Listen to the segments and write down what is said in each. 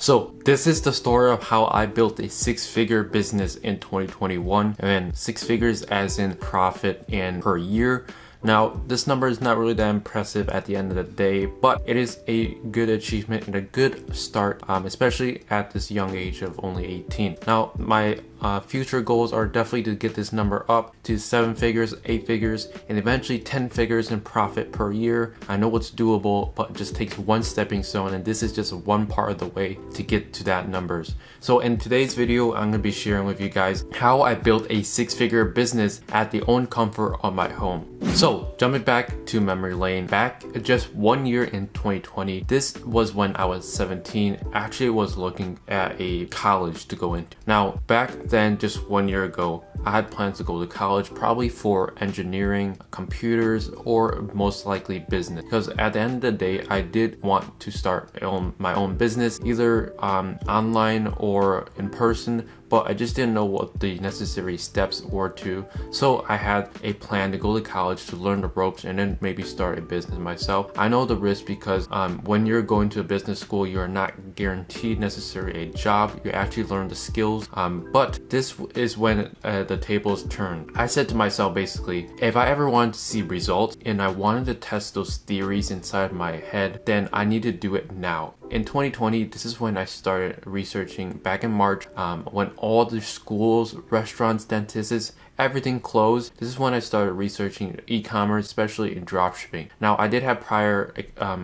So this is the story of how I built a six-figure business in 2021, and six figures as in profit and per year. Now, this number is not really that impressive at the end of the day, but it is a good achievement and a good start, especially at this young age of only 18. Now, my future goals are definitely to get this number up to 7 figures, 8 figures, and eventually 10 figures in profit per year. I know it's doable, but it just takes one stepping stone, and this is just one part of the way to get to that numbers. So in today's video, I'm going to be sharing with you guys how I built a six-figure business at the own comfort of my home. So jumping back to memory lane, back just 1 year in 2020, this was when I was 17, actually was looking at a college to go into. Now, back then, just 1 year ago, I had plans to go to college, probably for engineering, computers, or most likely business. Because at the end of the day, I did want to start my own business, either online or in person, but I just didn't know what the necessary steps were to. So I had a plan to go to college to learn the ropes and then maybe start a business myself. I know the risk because when you're going to a business school, you're not guaranteed necessarily a job. You actually learn the skills, but this is when the tables turned. I said to myself basically, if I ever wanted to see results and I wanted to test those theories inside my head, then I need to do it now. In 2020, this is when I started researching back in March, when all the schools, restaurants, dentists, everything closed. This is when I started researching e-commerce, especially in dropshipping. Now, I did have prior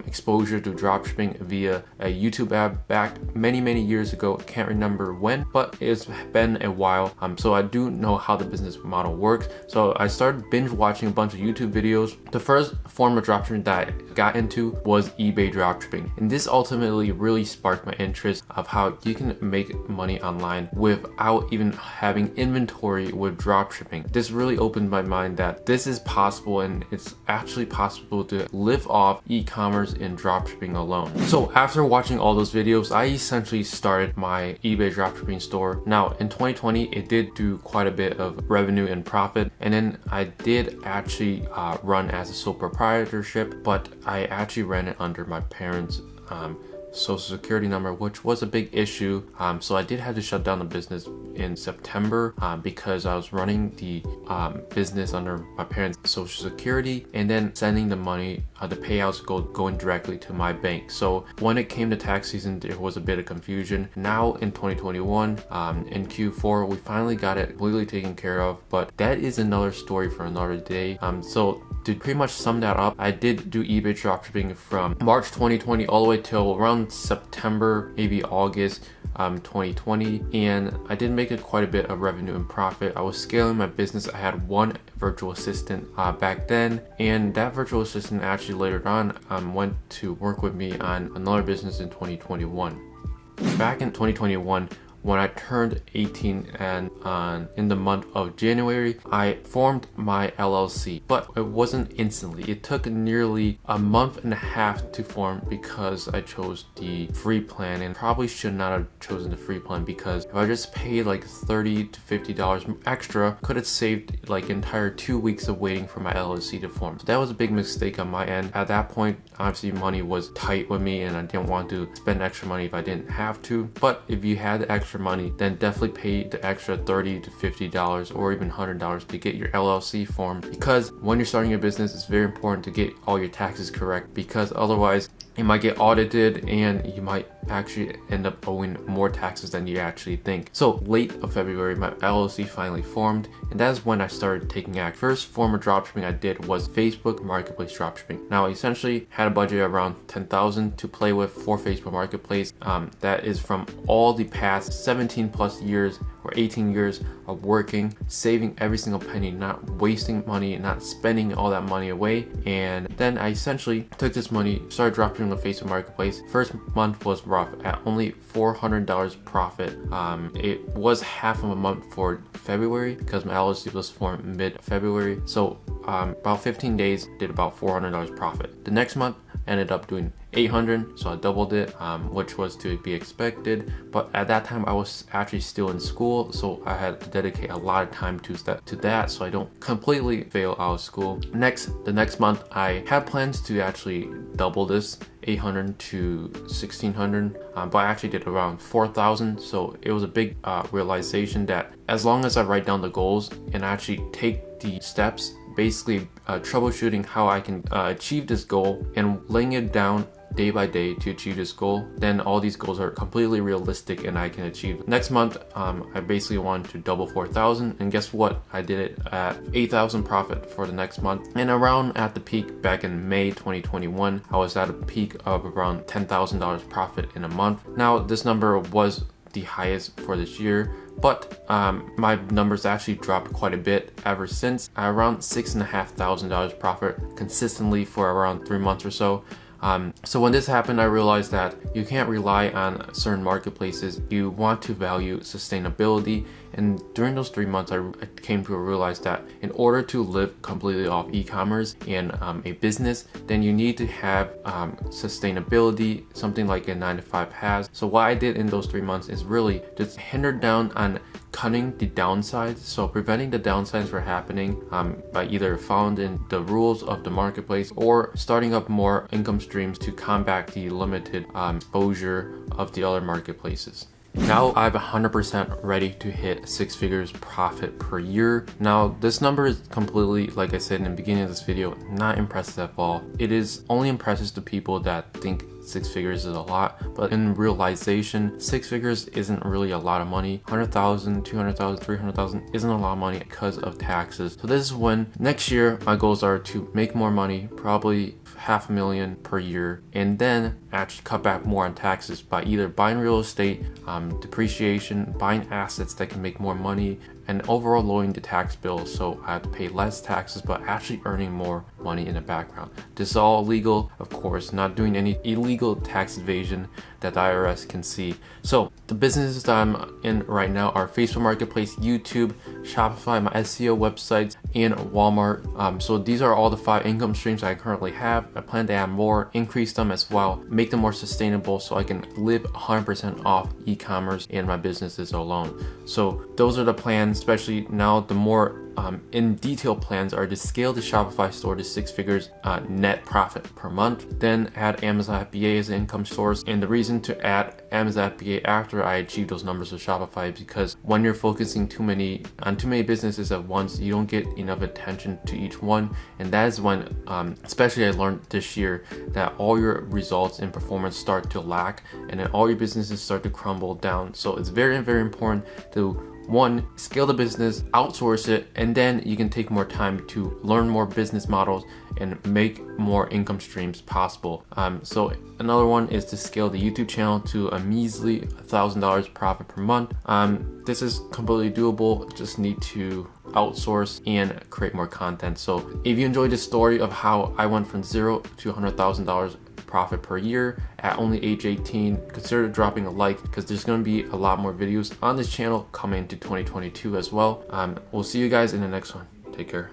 exposure to dropshipping via a YouTube ad back many years ago. I can't remember when, but it's been a while. So I do know how the business model works. So I started binge watching a bunch of YouTube videos. The first form of dropshipping that I got into was eBay dropshipping. And this ultimately really sparked my interest of how you can make money online without even having inventory with dropshipping. This really opened my mind that this is possible, and it's actually possible to live off e-commerce and dropshipping alone. So after watching all those videos, I essentially started my eBay dropshipping store. Now in 2020, it did do quite a bit of revenue and profit, and then I did actually run as a sole proprietorship, but I actually ran it under my parents' social security number, which was a big issue. So I did have to shut down the business in September because I was running the business under my parents' social security and then sending the money, the payouts going directly to my bank. So when it came to tax season, there was a bit of confusion. Now in 2021, in Q4, we finally got it completely taken care of, but that is another story for another day. So to pretty much sum that up, I did do eBay dropshipping from March 2020 all the way till around September, maybe August 2020, and I did make quite a bit of revenue and profit. I was scaling my business. I had one virtual assistant back then, and that virtual assistant actually later on went to work with me on another business in 2021. Back in 2021, when I turned 18 and in the month of January, I formed my LLC, but it wasn't instantly. It took nearly a month and a half to form because I chose the free plan, and probably should not have chosen the free plan, because if I just paid like $30 to $50 extra, could have saved like entire 2 weeks of waiting for my LLC to form. So that was a big mistake on my end. At that point, obviously money was tight with me and I didn't want to spend extra money if I didn't have to. But if you had the extra money, then definitely pay the extra $30 to $50 or even $100 to get your LLC formed, because when you're starting your business, it's very important to get all your taxes correct, because otherwise you might get audited and you might actually end up owing more taxes than you actually think. So late of February, my LLC finally formed, and that is when I started taking action. First form of dropshipping I did was Facebook Marketplace dropshipping. Now I essentially had a budget around $10,000 to play with for Facebook Marketplace. That is from all the past 17 plus years or 18 years of working, saving every single penny, not wasting money, not spending all that money away. And then I essentially took this money, started dropping on Facebook Marketplace. First month was rough at only $400 profit. It was half of a month for February because my LLC was formed mid-February. So about 15 days, did about $400 profit. The next month, ended up doing 800, so I doubled it, which was to be expected. But at that time I was actually still in school, so I had to dedicate a lot of time to that so I don't completely fail out of school. The next month I had plans to actually double this 800 to 1600, but I actually did around 4,000. So it was a big realization that as long as I write down the goals and actually take the steps, basically troubleshooting how I can achieve this goal and laying it down day by day to achieve this goal, then all these goals are completely realistic and I can achieve. Next month, I basically wanted to double 4,000, and guess what? I did it at 8,000 profit for the next month. And around at the peak back in May 2021, I was at a peak of around $10,000 profit in a month. Now this number was the highest for this year, but my numbers actually dropped quite a bit ever since, around $6,500 profit consistently for around 3 months or so. So when this happened, I realized that you can't rely on certain marketplaces. You want to value sustainability. And during those 3 months, I came to realize that in order to live completely off e-commerce and a business, then you need to have sustainability, something like a 9-to-5 has. So what I did in those 3 months is really just hinder down on cutting the downsides, so preventing the downsides from happening by either following the rules of the marketplace or starting up more income streams to combat the limited exposure of the other marketplaces. Now I'm 100% ready to hit 6 figures profit per year. Now this number is completely, like I said in the beginning of this video, not impressive at all. It is only impressive to people that think 6 figures is a lot, but in realization, 6 figures isn't really a lot of money. 100,000, 200,000, 300,000 isn't a lot of money because of taxes. So this is when next year my goals are to make more money, probably $500,000 per year, and then actually cut back more on taxes by either buying real estate, depreciation, buying assets that can make more money, and overall lowering the tax bill so I have to pay less taxes but actually earning more money in the background. This is all legal, of course, not doing any illegal tax evasion that the IRS can see. So the businesses that I'm in right now are Facebook Marketplace, YouTube, Shopify, my SEO websites, and Walmart. So these are all the 5 income streams I currently have. I plan to add more, increase them as well, make them more sustainable so I can live 100% off e-commerce and my businesses alone. So those are the plans, especially now. The more in detail plans are to scale the Shopify store to 6 figures net profit per month, then add Amazon FBA as an income source. And the reason to add Amazon FBA after I achieve those numbers with Shopify is because when you're focusing on too many businesses at once, you don't get enough attention to each one. And that is when, especially I learned this year, that all your results and performance start to lack, and then all your businesses start to crumble down. So it's very, very important to, 1, scale the business, outsource it, and then you can take more time to learn more business models and make more income streams possible. So another one is to scale the YouTube channel to a measly $1,000 profit per month. This is completely doable, just need to outsource and create more content. So if you enjoyed this story of how I went from $0 to $100,000 profit per year at only age 18, consider dropping a like, because there's going to be a lot more videos on this channel coming into 2022 as well. We'll see you guys in the next one. Take care.